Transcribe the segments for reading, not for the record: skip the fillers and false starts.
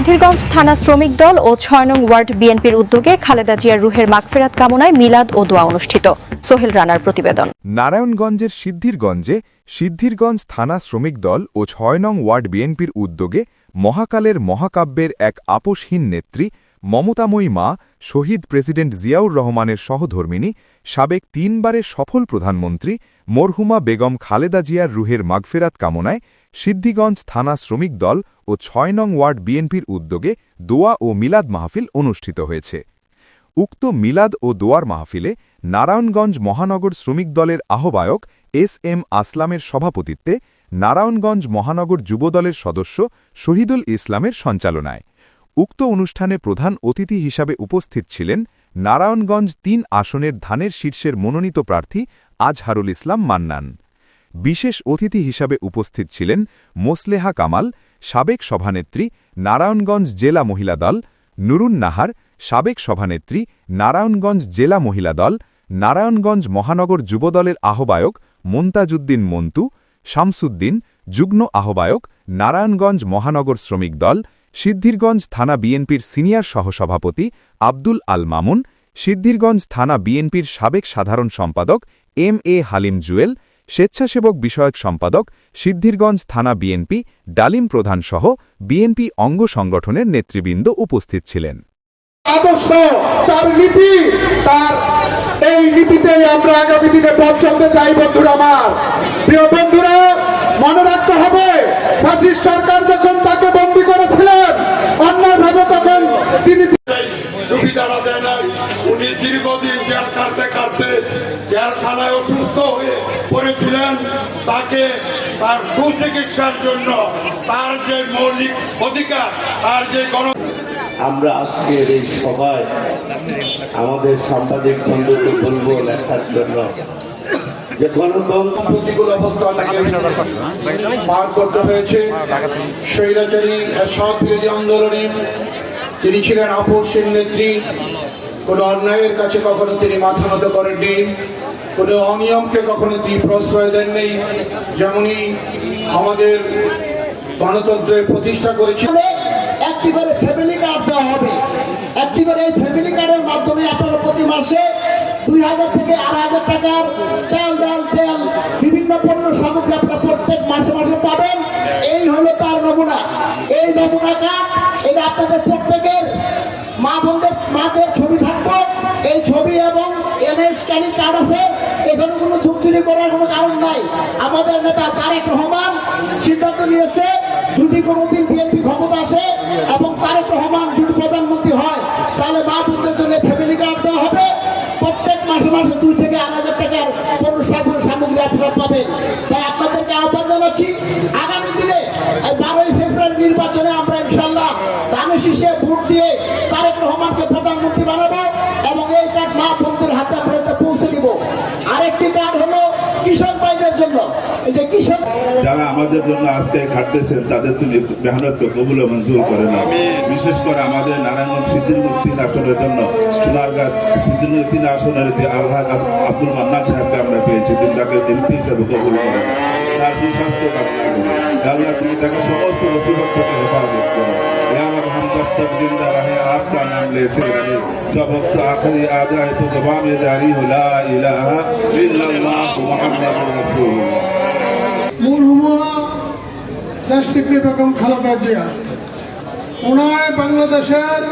সিদ্ধিরগঞ্জ থানা শ্রমিক দল ও ৬ নং ওয়ার্ড বিএনপির উদ্যোগে খালেদা জিয়ার রুহের মাগফিরাত কামনায় মিলাদ ও দোয়া অনুষ্ঠিত। সোহেল রানার প্রতিবেদন। নারায়ণগঞ্জের সিদ্ধিরগঞ্জে সিদ্ধিরগঞ্জ থানা শ্রমিক দল ও ৬ নং ওয়ার্ড বিএনপির উদ্যোগে মহাকালের মহাকাব্যের এক আপোষহীন নেত্রী মমতাময়ী মা শহীদ প্রেসিডেন্ট জিয়াউর রহমানের সহধর্মিণী সাবেক ৩ বারের সফল প্রধানমন্ত্রী মরহুমা বেগম খালেদা জিয়ার রুহের মাগফিরাত কামনায় সিদ্ধিরগঞ্জ থানা শ্রমিক দল ও ৬ নং ওয়ার্ড বিএনপির উদ্যোগে দোয়া ও মিলাদ মাহফিল অনুষ্ঠিত হয়েছে। উক্ত মিলাদ ও দোয়ার মাহফিলে নারায়ণগঞ্জ মহানগর শ্রমিক দলের আহ্বায়ক এস.এম. আসলামের সভাপতিত্বে নারায়ণগঞ্জ মহানগর যুবদলের সদস্য শহীদুল ইসলামের সঞ্চালনায় উক্ত অনুষ্ঠানে প্রধান অতিথি হিসাবে উপস্থিত ছিলেন নারায়ণগঞ্জ ৩ আসনের ধানের শীর্ষের মনোনীত প্রার্থী আজহারুল ইসলাম মান্নান। বিশেষ অতিথি হিসাবে উপস্থিত ছিলেন মোসলেহা কামাল, সাবেক সভানেত্রী নারায়ণগঞ্জ জেলা মহিলা দল, নুরুন নাহার, সাবেক সভানেত্রী নারায়ণগঞ্জ জেলা মহিলা দল, নারায়ণগঞ্জ মহানগর যুবদলের আহ্বায়ক মোন্তাজুদ্দিন মন্তু, শামসুদ্দিন, যুগ্ম আহ্বায়ক নারায়ণগঞ্জ মহানগর শ্রমিক দল, সিদ্ধিরগঞ্জ থানা বিএনপির সিনিয়র সহসভাপতি আব্দুল আল মামুন, সিদ্ধিরগঞ্জ থানা বিএনপির সাবেক সাধারণ সম্পাদক এম.এ. হালিম জুয়েল, স্বেচ্ছাসেবক বিষয়ক সম্পাদক সিদ্ধিরগঞ্জ থানা বিএনপি ডালিম প্রধান সহ বিএনপি অঙ্গ সংগঠনের নেতৃবৃন্দ উপস্থিত ছিলেন। আদর্শ তার নীতি, তার এই নীতিতেই আমরা আগামী দিনে পথ চলতে চাই। বন্ধুরা আমার, প্রিয় বন্ধুরা, মনে রাখতে হবে ফ্যাসিস্ট সরকার যখন তাকে বন্দী করেছিলেন অন্যায়ভাবে, তখন তিনি সুবিধাটা দেয় নাই। উনি দীর্ঘদিন জেল কাটতে জেলখানায় অসুস্থ হয়ে পড়েছিলেন। তাকে তার সুচিকিৎসার জন্য তার যে মৌলিক অধিকার, তার যে আমরা আজকের এই সভায় আমাদের সাংবাদিক বন্ধুকে বলবো লেখার জন্য যে গণতন্ত্র প্রতিকূল অবস্থা পার করতে হয়েছে। স্বৈরাচারী এরশাদ বিরোধী আন্দোলনে তিনি ছিলেন আপোষহীন নেত্রী। কোনো অন্যায়ের কাছে কখনো তিনি মাথা নত করেননি, কোনো অনিয়মকে কখনো তিনি প্রশ্রয় দেননি। যেমনই আমাদের গণতন্ত্রের প্রতিষ্ঠা করেছিল। একটি করে ফ্যামিলি কার্ড দেওয়া হবে। একটি করে এই ফ্যামিলি কার্ডের মাধ্যমে আপনারা প্রতি মাসে ২,০০০ থেকে ২,৫০০ টাকার চাল, ডাল, তেল, বিভিন্ন পণ্য সামগ্রী আপনারা প্রত্যেক মাসে মাসে পাবেন। এই হলো তার নমুনা। এই নমুনা কার্ড, এটা আপনাদের প্রত্যেকের মা বোনদের মাদের ছবি থাকবে। এই ছবি এবং এনআই স্ক্যানিং কার্ড আছে। এখানে কোনো চুরি করার কোনো কারণ নাই। আমাদের নেতা তারেক রহমান সিদ্ধান্ত নিয়েছে, যদি কোনোদিন বিএনপি ক্ষমতা আসে এবং তারেক রহমান যদি প্রধানমন্ত্রী হয়, তাহলে মা বোনদের জন্য ফ্যামিলি কার্ড দেওয়া হবে। প্রত্যেক মাসে মাসে ২ থেকে ২,৫০০ টাকার পণ্য সামগ্রী আপনারা পাবেন। তাই আপনাদেরকে আহ্বান জানাচ্ছি, আগামী দিনে ১২ই ফেব্রুয়ারি নির্বাচনে আমরা ইনশাল্লাহ ধানের শীষে ভোট দিয়ে তারেক রহমানকে প্রধানমন্ত্রী বানাবো এবং এই কার্ড মা বোনদের হাতে আপনাদের পৌঁছে দিব। আরেকটি কার্ড হলো কৃষক ভাইদের জন্য। এই যে কৃষক যারা আমাদের জন্য আজকে খাটতেছেন, তাদের তুমি মেহনতকে কবুল মঞ্জুর করে না। বিশেষ করে আমাদের নারায়ণগঞ্জ সিদ্ধিরগঞ্জ ৩ আসনের জন্য সোনারগাঁ সিদ্ধিরগঞ্জ 3 আসনের যে আব্দুল মান্নান সাহেবকে আমরা পেয়েছি, তিনি তাকে এমপি হিসেবে কবুল করেন। তার সুস্বাস্থ্য কামনা করি। আল্লাহ তুমি তাকে সমস্ত মুসিবত থেকে হেফাজত করো। हम जब तक जिंदा रहे आपका नाम लेते रहे, जब वक्त आखिरी आ जाए तो ज़बान में जारी हो ला इलाहा इल्लल्लाह मुहम्मदुर रसूलुल्लाह। মরহুমা রাষ্ট্রপতি বেগম খালেদা জিয়া, ওনায় বাংলাদেশের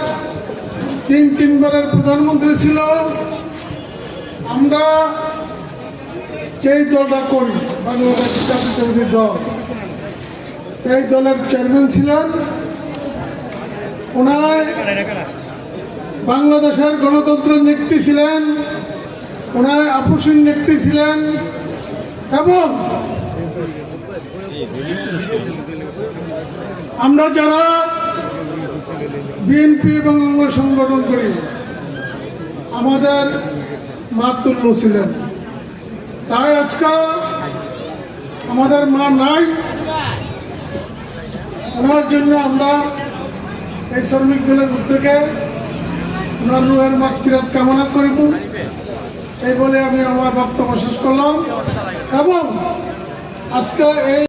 ৩ বারের প্রধানমন্ত্রী ছিল। আমরা যেই দলটা করি, বাংলাদেশ জাতীয়তাবাদী দল, এই দলের চেয়ারম্যান ছিলেন। ওনায় বাংলাদেশের গণতন্ত্রের নেত্রী ছিলেন, ওনায় আপোষহীন নেত্রী ছিলেন এবং আমরা যারা বিএনপি এবং অঙ্গ সংগঠন করি, আমাদের মাতুল্য ছিলেন। তাই আজকে আমাদের মা নাই, ওনার জন্য আমরা এই শ্রমিক দলের উদ্যোগে ওনার রুহের মাগফিরাত কামনা করিব। এই বলে আমি আমার বক্তব্য শেষ করলাম এবং আজকে এই